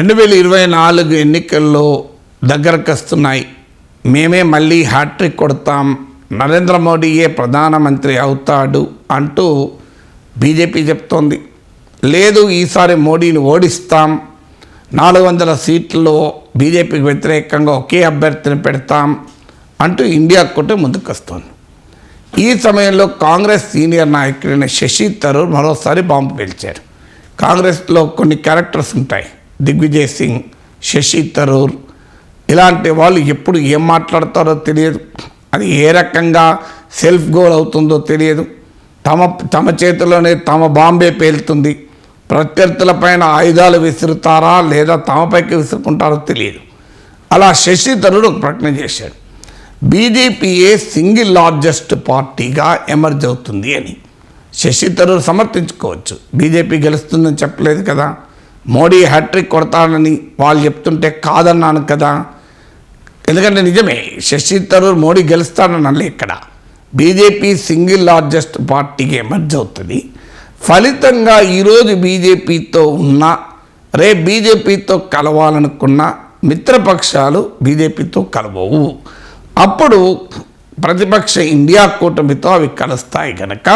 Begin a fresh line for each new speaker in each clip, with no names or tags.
2024 ఎన్నికల్లో దగ్గరకు వస్తున్నాయి. మేమే మళ్ళీ హ్యాట్రిక్ కొడతాం, నరేంద్ర మోడీయే ప్రధానమంత్రి అవుతాడు అంటూ బీజేపీ చెప్తోంది. లేదు, ఈసారి మోడీని ఓడిస్తాం, 400 సీట్లలో బీజేపీకి వ్యతిరేకంగా ఒకే అభ్యర్థిని పెడతాం అంటూ ఇండియా కూటమి ముందుకు వస్తుంది. ఈ సమయంలో కాంగ్రెస్ సీనియర్ నాయకుడైన శశి థరూర్ మరోసారి బాంబు పేల్చారు. కాంగ్రెస్లో కొన్ని క్యారెక్టర్స్ ఉంటాయి, దిగ్విజయ్ సింగ్, శశి థరూర్, ఇలాంటి వాళ్ళు ఎప్పుడు ఏం మాట్లాడతారో తెలియదు, అది ఏ రకంగా సెల్ఫ్ గోల్ అవుతుందో తెలియదు. తమ చేతిలోనే తమ బాంబే పేలుతుంది. ప్రత్యర్థులపైన ఆయుధాలు విసురుతారా లేదా తమపైకి విసురుకుంటారో తెలియదు. అలా శశి థరూర్ ఒక ప్రకటన చేశాడు, బీజేపీయే సింగిల్ లార్జెస్ట్ పార్టీగా ఎమర్జ్ అవుతుంది అని. శశి థరూర్ సమర్థించుకోవచ్చు, బీజేపీ గెలుస్తుందని చెప్పలేదు కదా, మోడీ హ్యాట్రిక్ కొడతానని వాళ్ళు చెప్తుంటే కాదన్నాను కదా. ఎందుకంటే నిజమే, శశి థరూర్ మోడీ గెలుస్తానని అనలే. ఇక్కడ బీజేపీ సింగిల్ లార్జెస్ట్ పార్టీకి ఎమర్జ్ అవుతుంది. ఫలితంగా ఈరోజు బీజేపీతో ఉన్న, రేపు బీజేపీతో కలవాలనుకున్న మిత్రపక్షాలు బీజేపీతో కలవవు. అప్పుడు ప్రతిపక్ష ఇండియా కూటమితో అవి కలుస్తాయి కనుక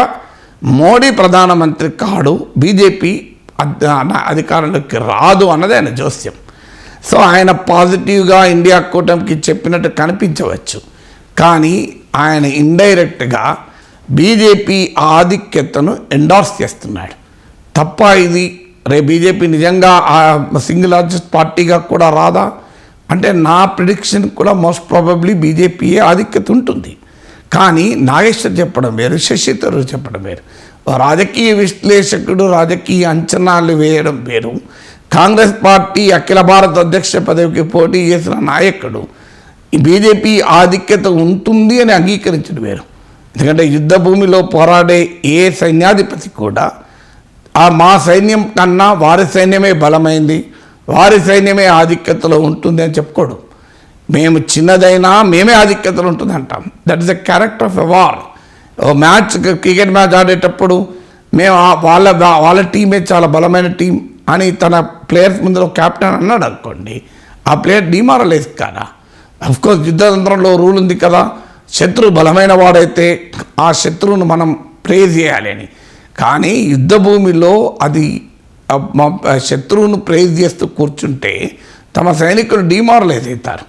మోడీ ప్రధానమంత్రి కాడు, బీజేపీ అధికారంలోకి రాదు అన్నది ఆయన జోస్యం. సో ఆయన పాజిటివ్గా ఇండియా కూటమికి చెప్పినట్టు కనిపించవచ్చు, కానీ ఆయన ఇండైరెక్ట్గా బీజేపీ ఆధిక్యతను ఎండార్స్ చేస్తున్నాడు. తప్ప ఇది రేపు బీజేపీ నిజంగా సింగిల్ లార్జెస్ట్ పార్టీగా కూడా రాదా అంటే నా ప్రిడిక్షన్ కూడా మోస్ట్ ప్రాబబ్లీ బీజేపీయే ఆధిక్యత ఉంటుంది. కానీ నాగేశ్వర్ చెప్పడం వేరు, శశి థరూర్ చెప్పడం వేరు. రాజకీయ విశ్లేషకుడు రాజకీయ అంచనాలు వేయడం వేరు. కాంగ్రెస్ పార్టీ అఖిల భారత అధ్యక్ష పదవికి పోటీ చేసిన నాయకుడు బీజేపీ ఆధిక్యత ఉంటుంది అని అంగీకరించడం వేరు. ఎందుకంటే యుద్ధ భూమిలో పోరాడే ఏ సైన్యాధిపతి కూడా మా సైన్యం కన్నా వారి సైన్యమే బలమైంది, వారి సైన్యమే ఆధిక్యతలో ఉంటుంది అని చెప్పుకోడు. మేము చిన్నదైనా మేమే ఆధిక్యతలో ఉంటుంది అంటాం. That is the character of a war. Match, cricket match ఆడేటప్పుడు మేము వాళ్ళ టీమే చాలా బలమైన టీం అని తన ప్లేయర్స్ ముందు క్యాప్టెన్ అన్నాడు అనుకోండి, ఆ ప్లేయర్ డిమారలైజ్ కాదా? అఫ్కోర్స్ యుద్ధతంత్రంలో రూల్ ఉంది కదా, శత్రువు బలమైన వాడైతే ఆ శత్రువును మనం ప్రేజ్ చేయాలి అని. కానీ యుద్ధ భూమిలో అది శత్రువును ప్రేజ్ చేస్తూ కూర్చుంటే తమ సైనికులు డిమారలైజ్ అవుతారు.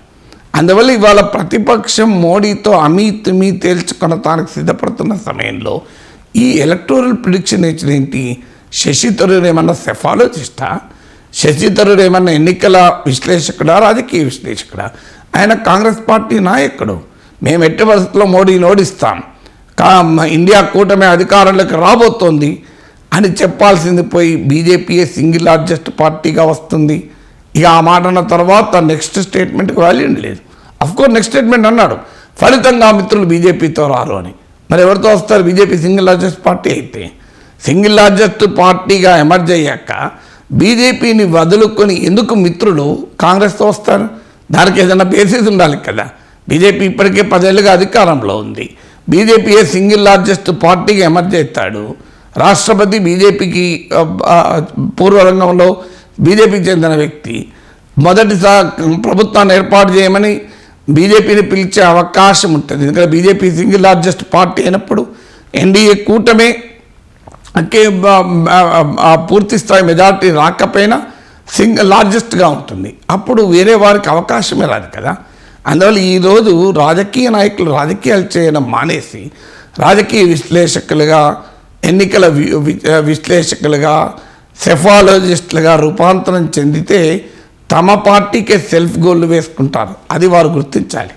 అందువల్ల ఇవాళ ప్రతిపక్షం మోడీతో అమీతుమీ తేల్చుకొనటానికి సిద్ధపడుతున్న సమయంలో ఈ ఎలక్టోరల్ ప్రిడిక్షన్ ఏంటి? శశి థరూర్ ఏమన్నా సెఫాలజిస్టా? శశి థరూర్ ఏమన్నా ఎన్నికల విశ్లేషకుడా, రాజకీయ విశ్లేషకుడా? ఆయన కాంగ్రెస్ పార్టీ నాయకుడు. మేము ఎట్టి పరిస్థితుల్లో మోడీని ఓడిస్తాం, ఇండియా కూటమి అధికారంలోకి రాబోతోంది అని చెప్పాల్సింది పోయి బీజేపీయే సింగిల్ లార్జెస్ట్ పార్టీగా వస్తుంది. ఇక ఆ మాట అన్న తర్వాత నెక్స్ట్ స్టేట్మెంట్కి వాల్యూ లేదు. అఫ్కోర్స్ నెక్స్ట్ స్టేట్మెంట్ అన్నాడు, ఫలితంగా మిత్రులు బీజేపీతో రారు అని. మరి ఎవరితో వస్తారు? బీజేపీ సింగిల్ లార్జెస్ట్ పార్టీ అయితే. సింగిల్ లార్జెస్ట్ పార్టీగా ఎమర్జ్ అయ్యాక బీజేపీని వదులుకొని ఎందుకు మిత్రులు కాంగ్రెస్తో వస్తారు? దానికి ఏదైనా బేసిస్ ఉండాలి కదా. బీజేపీ ఇప్పటికే 10 ఏళ్ళుగా అధికారంలో ఉంది. బీజేపీయే సింగిల్ లార్జెస్ట్ పార్టీగా ఎమర్జ్ అవుతాడు. రాష్ట్రపతి బీజేపీకి పూర్వరంగంలో బీజేపీకి చెందిన వ్యక్తి. మొదటిసారి ప్రభుత్వాన్ని ఏర్పాటు చేయమని బీజేపీని పిలిచే అవకాశం ఉంటుంది. ఎందుకంటే బీజేపీ సింగిల్ లార్జెస్ట్ పార్టీ అయినప్పుడు ఎన్డీఏ కూటమే పూర్తి స్థాయి మెజారిటీ రాకపోయినా సింగిల్ లార్జెస్ట్గా ఉంటుంది. అప్పుడు వేరే వారికి అవకాశమే రాదు కదా. అందువల్ల ఈరోజు రాజకీయ నాయకులు రాజకీయాలు చేయడం మానేసి రాజకీయ విశ్లేషకులుగా, ఎన్నికల విశ్లేషకులుగా, సెఫాలజిస్టులుగా రూపాంతరం చెందితే తమ పార్టీకే సెల్ఫ్ గోల్ వేసుకుంటారు. అది వారు గుర్తించాలి.